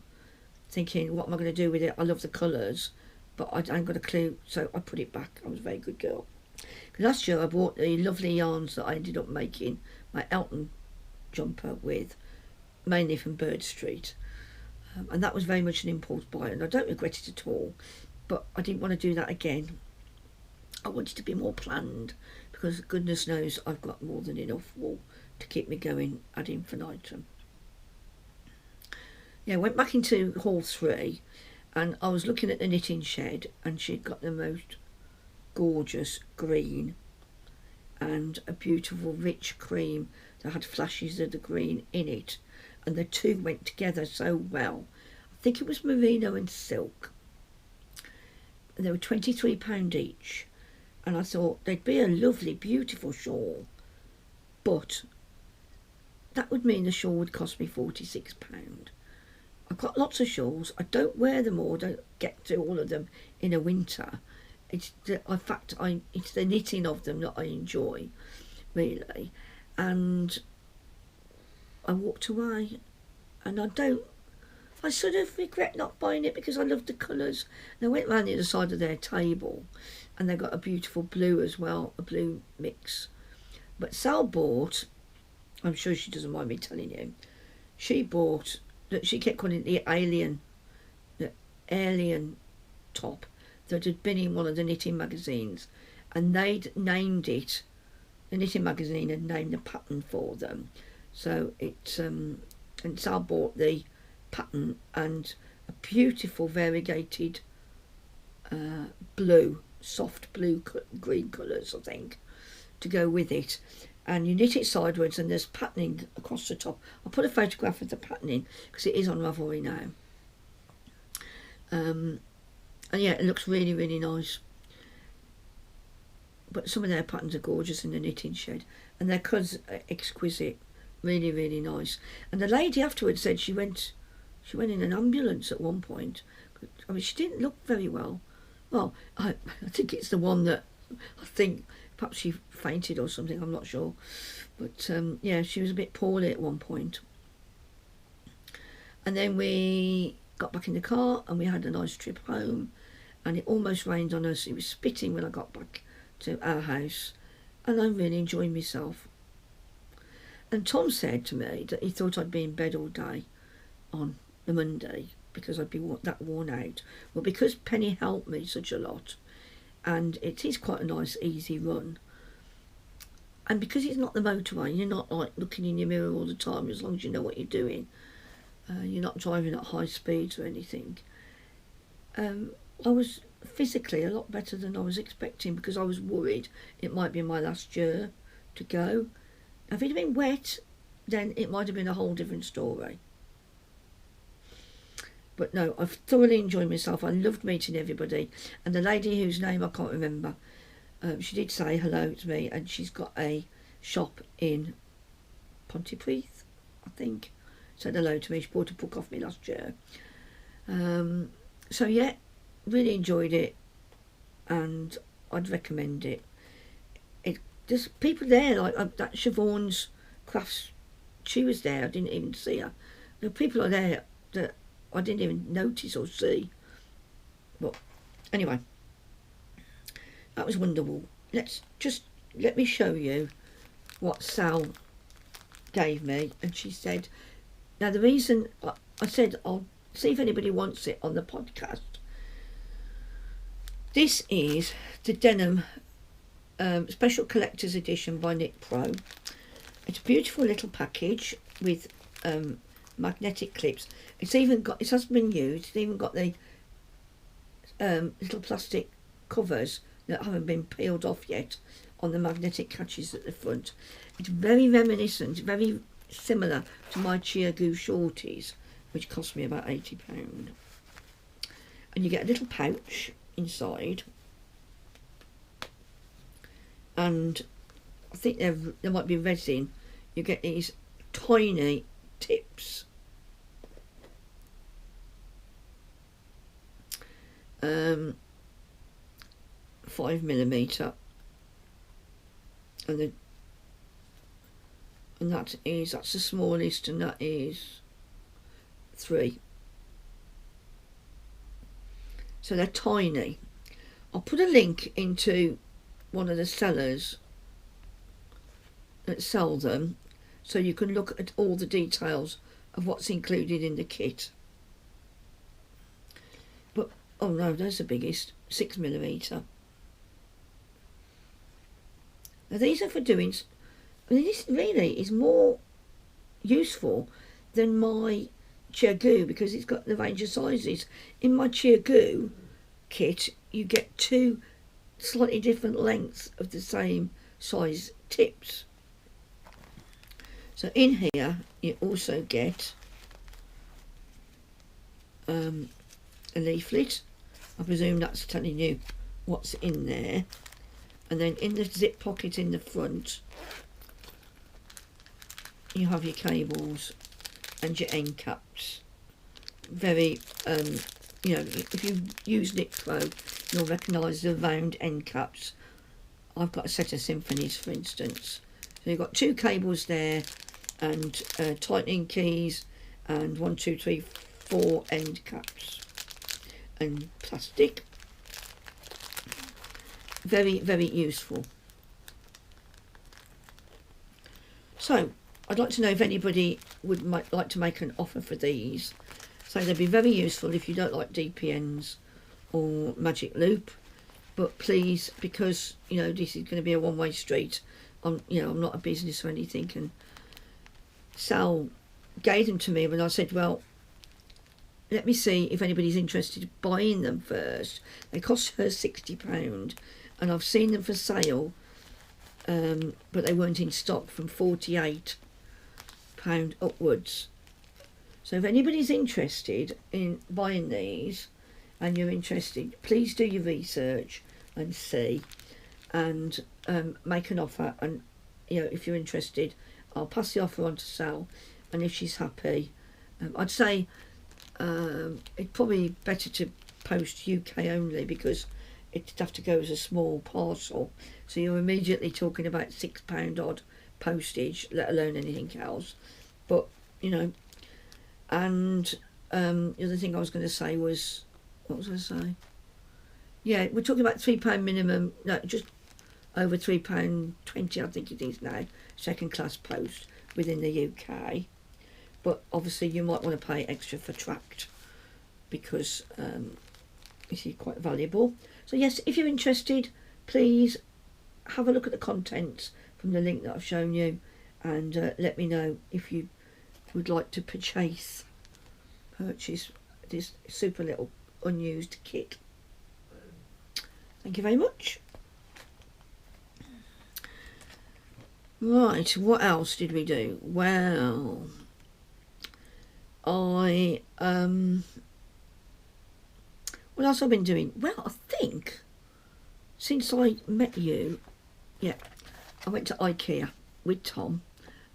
thinking, what am I going to do with it? I love the colours, but I ain't got a clue, so I put it back. I was a very good girl. Last year I bought the lovely yarns that I ended up making my Elton jumper with, mainly from Bird Street, and that was very much an impulse buy, and I don't regret it at all, but I didn't want to do that again. I wanted to be more planned, because goodness knows I've got more than enough wool to keep me going ad infinitum. Yeah, went back into Hall 3, and I was looking at the knitting shed, and she'd got the most gorgeous green and a beautiful rich cream that had flashes of the green in it, and the two went together so well. I think it was merino and silk, and they were £23 each, and I thought they'd be a lovely beautiful shawl, but that would mean the shawl would cost me £46. I've got lots of shawls. I don't wear them all. Don't get to all of them in a winter. It's it's the knitting of them that I enjoy, really. And I walked away, and I sort of regret not buying it because I love the colours. And I went round the other side of their table, and they got a beautiful blue as well, a blue mix. But Sal bought, I'm sure she doesn't mind me telling you, she bought, that she kept calling it the alien top that had been in one of the knitting magazines, and they'd named it, the knitting magazine had named the pattern for them. So it, and Sal bought the pattern and a beautiful variegated blue, soft blue green colours, I think, to go with it. And you knit it sideways, and there's patterning across the top. I'll put a photograph of the patterning because it is on Ravelry now. And yeah, it looks really, really nice. But some of their patterns are gorgeous in the knitting shed, and their colours are exquisite, really, really nice. And the lady afterwards said she went in an ambulance at one point. I mean, she didn't look very well. Well, I think it's the one that I think perhaps she fainted or something, I'm not sure. But yeah, she was a bit poorly at one point. And then we got back in the car and we had a nice trip home, and it almost rained on us. It was spitting when I got back to our house, and I really enjoyed myself. And Tom said to me that he thought I'd be in bed all day on the Monday because I'd be that worn out. Well, because Penny helped me such a lot, and it is quite a nice easy run, and because it's not the motorway, you're not like looking in your mirror all the time, as long as you know what you're doing. You're not driving at high speeds or anything. I was physically a lot better than I was expecting, because I was worried it might be my last year to go. If it had been wet, then it might have been a whole different story. But no, I've thoroughly enjoyed myself. I loved meeting everybody. And the lady whose name I can't remember, she did say hello to me, and she's got a shop in Pontypridd, I think. Said hello to me. She bought a book off me last year. So yeah, really enjoyed it, and I'd recommend it. There's people there, like that Siobhan's Crafts, she was there, I didn't even see her. The people are there that I didn't even notice or see. But anyway, that was Wonderwool. Let me show you what Sal gave me. And she said, now the reason I said I'll see if anybody wants it on the podcast. This is the Denim Special Collector's Edition by Knit Pro. It's a beautiful little package with magnetic clips. It hasn't been used. It's even got the little plastic covers that haven't been peeled off yet on the magnetic catches at the front. It's very reminiscent, very similar to my Chia Goo shorties, which cost me about £80. And you get a little pouch inside, and I think there might be resin. You get these tiny tips, 5mm, and that's the smallest, and that is 3. So they're tiny. I'll put a link into one of the sellers that sell them, so you can look at all the details of what's included in the kit. But oh no, there's the biggest, 6mm. Now these are for doing, I mean, this really is more useful than my Chia Goo, because it's got the range of sizes. In my Chia Goo kit, you get 2 slightly different lengths of the same size tips. So in here you also get a leaflet. I presume that's telling you what's in there. And then in the zip pocket in the front you have your cables and your end caps, very, you know, if you use Knit Pro, you'll recognise the round end caps. I've got a set of symphonies, for instance. So you've got 2 cables there, and tightening keys, and 1, 2, 3, 4 end caps, and plastic. Very, very useful. So I'd like to know if anybody would like to make an offer for these. So they'd be very useful if you don't like DPNs or magic loop. But please, because, you know, this is going to be a one-way street. I'm not a business or anything. And Sal gave them to me when I said, well, let me see if anybody's interested in buying them first. They cost her £60, and I've seen them for sale, but they weren't in stock, from £48 upwards. So if anybody's interested in buying these, and you're interested, please do your research and see, and make an offer. And, you know, if you're interested, I'll pass the offer on to Sal, and if she's happy, I'd say it's probably better to post UK only, because it'd have to go as a small parcel, so you're immediately talking about £6 odd postage, let alone anything else. But, you know, and the other thing I was going to say was, what was I saying? Yeah, we're talking about £3 minimum, no, just over £3.20, I think it is now, second class post within the UK. But obviously you might want to pay extra for tracked, because this is quite valuable. So yes, if you're interested, please have a look at the contents from the link that I've shown you, and let me know if you would like to purchase this super little unused kit. Thank you very much. Right, what else did we do? Well, what else have I been doing? Well, I think since I met you, yeah, I went to IKEA with Tom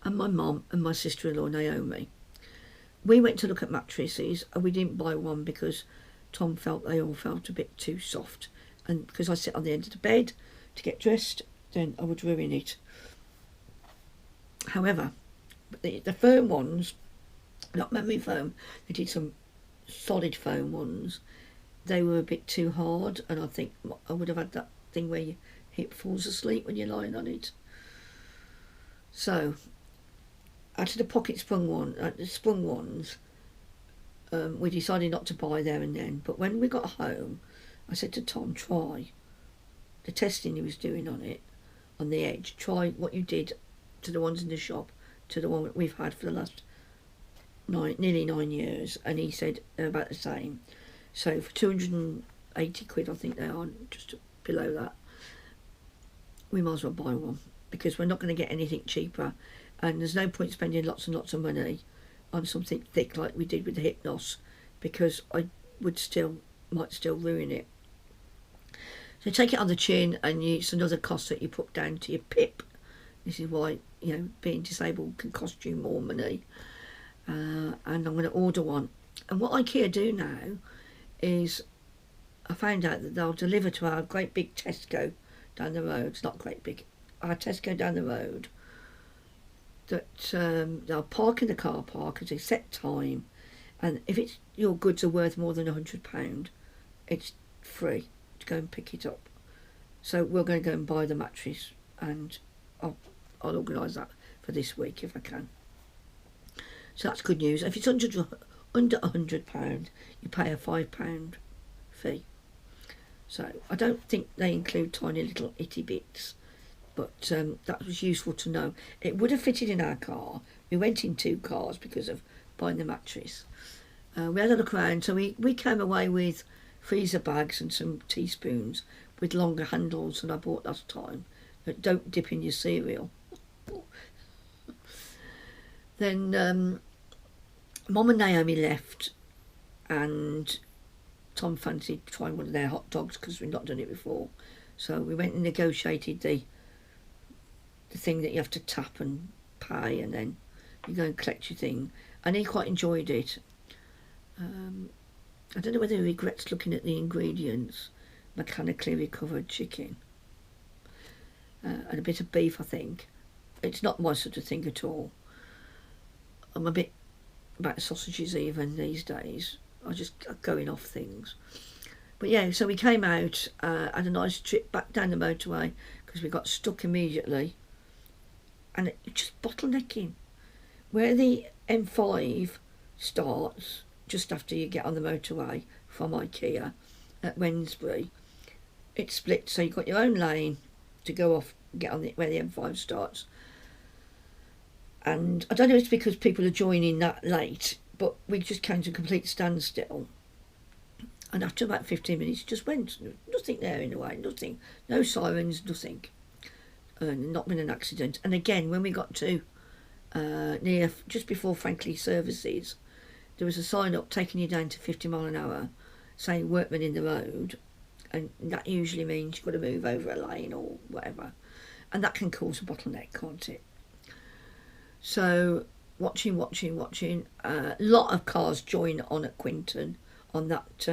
and my mum and my sister-in-law Naomi. We went to look at mattresses, and we didn't buy one because Tom felt they all felt a bit too soft, and because I sit on the end of the bed to get dressed, then I would ruin it. However, the firm ones, not memory foam, they did some solid foam ones, they were a bit too hard, and I think I would have had that thing where your hip falls asleep when you're lying on it. So out of the pocket sprung ones, we decided not to buy there and then. But when we got home, I said to Tom, try the testing he was doing on it, on the edge. Try what you did to the ones in the shop, to the one that we've had for the last nearly 9 years. And he said they're about the same. So for 280 quid, I think they are, just below that, we might as well buy one, because we're not going to get anything cheaper, and there's no point spending lots and lots of money on something thick like we did with the Hypnos, because I might still ruin it. So take it on the chin, and it's another cost that you put down to your PIP. This is why, you know, being disabled can cost you more money. And I'm going to order one. And what IKEA do now is, I found out that they'll deliver to our great big Tesco down the road. It's not great big, our Tesco down the road. That they'll park in the car park at a set time, and if it's your goods are worth more than £100, it's free to go and pick it up. So we're going to go and buy the mattress, and I'll organise that for this week if I can. So that's good news. If it's under £100, you pay a £5 fee. So I don't think they include tiny little itty bits, but that was useful to know. It would have fitted in our car. We went in 2 cars because of buying the mattress. We had a look around, so we came away with freezer bags and some teaspoons with longer handles than I bought last time, that don't dip in your cereal. Then Mum and Naomi left, and Tom fancied trying one of their hot dogs because we'd not done it before. So we went and negotiated the thing that you have to tap and pay, and then you go and collect your thing. And he quite enjoyed it. I don't know whether he regrets looking at the ingredients. Mechanically recovered chicken and a bit of beef, I think. It's not my sort of thing at all. I'm a bit about sausages even these days. I just going off things. But yeah, so we came out, had a nice trip back down the motorway because we got stuck immediately. And it's just bottlenecking. Where the M5 starts, just after you get on the motorway from IKEA at Wednesbury, it's split, so you've got your own lane to go off, get on where the M5 starts. And I don't know if it's because people are joining that late, but we just came to a complete standstill. And after about 15 minutes, just went. Nothing there in the way, nothing. No sirens, nothing. Not been an accident. And again, when we got to near, just before Frankly Services, there was a sign up taking you down to 50 mile an hour, saying workmen in the road. And that usually means you've got to move over a lane or whatever. And that can cause a bottleneck, can't it? So, watching. A lot of cars join on at Quinton on that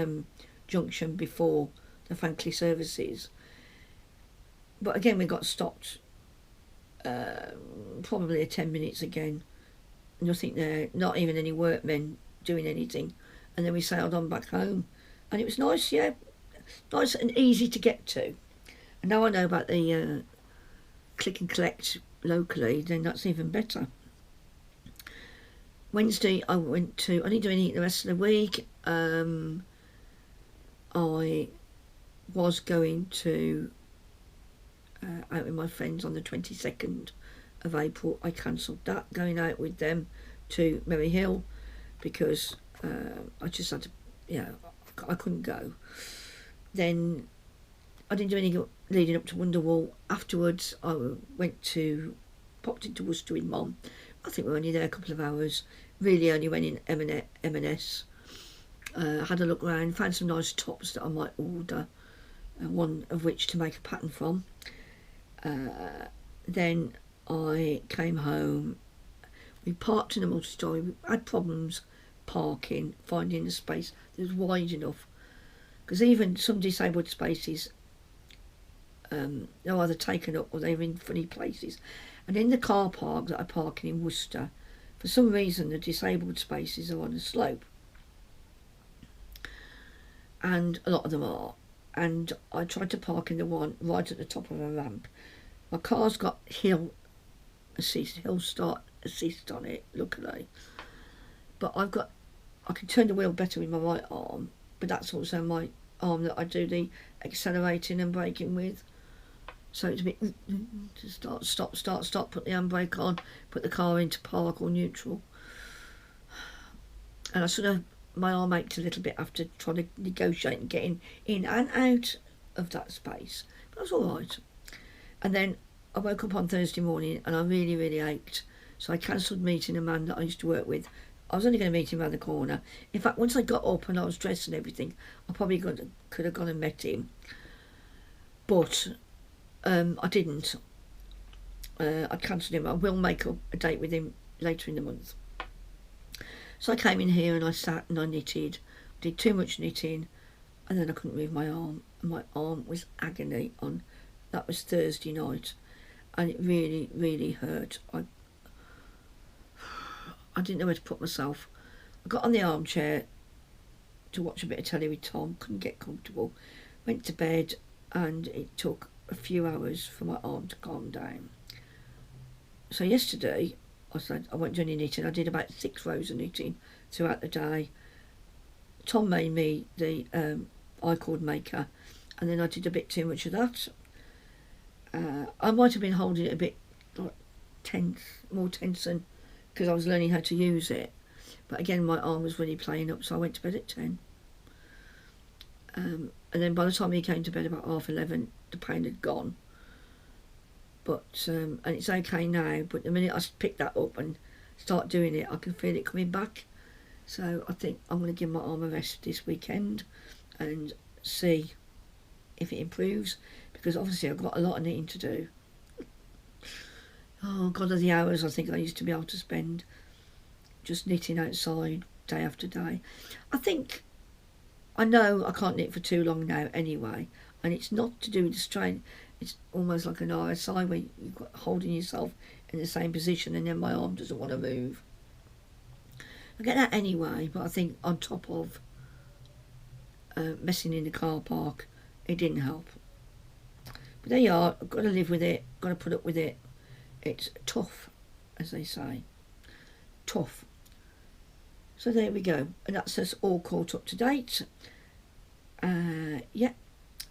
junction before the Frankly Services. But again, we got stopped probably 10 minutes again. Nothing there, not even any workmen doing anything. And then we sailed on back home. And it was nice, yeah. Nice and easy to get to. And now I know about the click and collect locally, then that's even better. Wednesday I didn't do anything the rest of the week. I was going to out with my friends on the 22nd of April. I cancelled that, going out with them to Merry Hill, because I just had to, I couldn't go. Then I didn't do anything leading up to Wonderwool. Afterwards, I popped into Worcester with Mum. I think we were only there a couple of hours. Really only went in M&S. Had a look around, found some nice tops that I might order, one of which to make a pattern from. Then I came home. We parked in a multi-story. We had problems parking, finding a space that was wide enough. Because even some disabled spaces, they're either taken up or they're in funny places. And in the car park that I park in Worcester, for some reason the disabled spaces are on a slope. And a lot of them are. And I tried to park in the one right at the top of a ramp. My car's got hill start assist on it, luckily. But I can turn the wheel better with my right arm. But that's also my arm that I do the accelerating and braking with. So it's a bit to start, put the handbrake on, put the car into park or neutral. And my arm ached a little bit after trying to negotiate and getting in and out of that space. But I was all right. And then I woke up on Thursday morning and I really, really ached. So I cancelled meeting a man that I used to work with. I was only going to meet him around the corner. In fact, once I got up and I was dressed and everything, I probably could have gone and met him. But I didn't. I cancelled him. I will make up a date with him later in the month. So I came in here and I sat and I knitted. Did too much knitting, and then I couldn't move my arm. And my arm was agony on. That was Thursday night, and it really, really hurt. I didn't know where to put myself. I got on the armchair to watch a bit of telly with Tom. Couldn't get comfortable. Went to bed, and it took a few hours for my arm to calm down. So yesterday, I said I won't do any knitting. I did about 6 rows of knitting throughout the day. Tom made me the I-cord maker, and then I did a bit too much of that. I might have been holding it a bit like more tense than, because I was learning how to use it. But again, my arm was really playing up, so I went to bed at 10. And then by the time he came to bed about 11:30, the pain had gone. But and it's okay now, but the minute I pick that up and start doing it, I can feel it coming back. So I think I'm going to give my arm a rest this weekend and see if it improves, because obviously I've got a lot of knitting to do. Oh God, of the hours I think I used to be able to spend just knitting outside day after day. I know I can't knit for too long now anyway, and it's not to do with the strain. It's almost like an RSI where you've got holding yourself in the same position and then my arm doesn't want to move. I get that anyway, but I think on top of messing in the car park, it didn't help. But there you are, I've got to live with it, got to put up with it. It's tough, as they say. Tough. So there we go, and that's us all caught up to date. Yeah,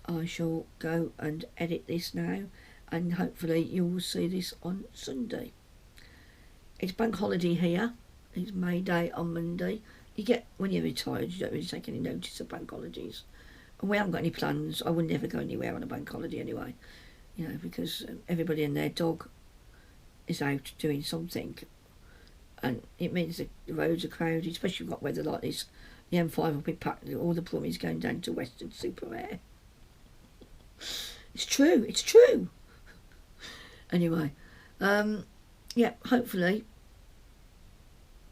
I shall go and edit this now, and hopefully you will see this on Sunday. It's bank holiday here. It's May Day on Monday. You get, when you're retired, you don't really take any notice of bank holidays. And we haven't got any plans. I would never go anywhere on a bank holiday anyway, you know, because everybody and their dog is out doing something. And it means that the roads are crowded, especially if you've got weather like this. The M5 will be packed, all the plumbing's going down to Western Super Air. It's true, it's true. Anyway, yeah, hopefully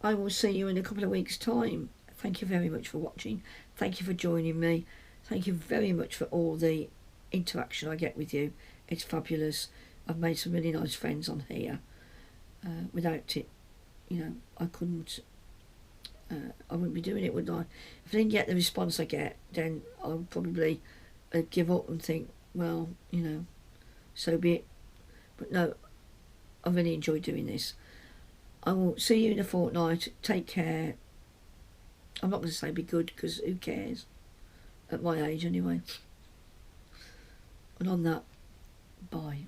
I will see you in a couple of weeks' time. Thank you very much for watching. Thank you for joining me. Thank you very much for all the interaction I get with you. It's fabulous. I've made some really nice friends on here. Without it, you know, I wouldn't be doing it, would I? If I didn't get the response I get, then I would probably give up and think, well, you know, so be it. But no, I really enjoy doing this. I will see you in a fortnight. Take care. I'm not going to say be good, because who cares? At my age anyway. And on that, bye.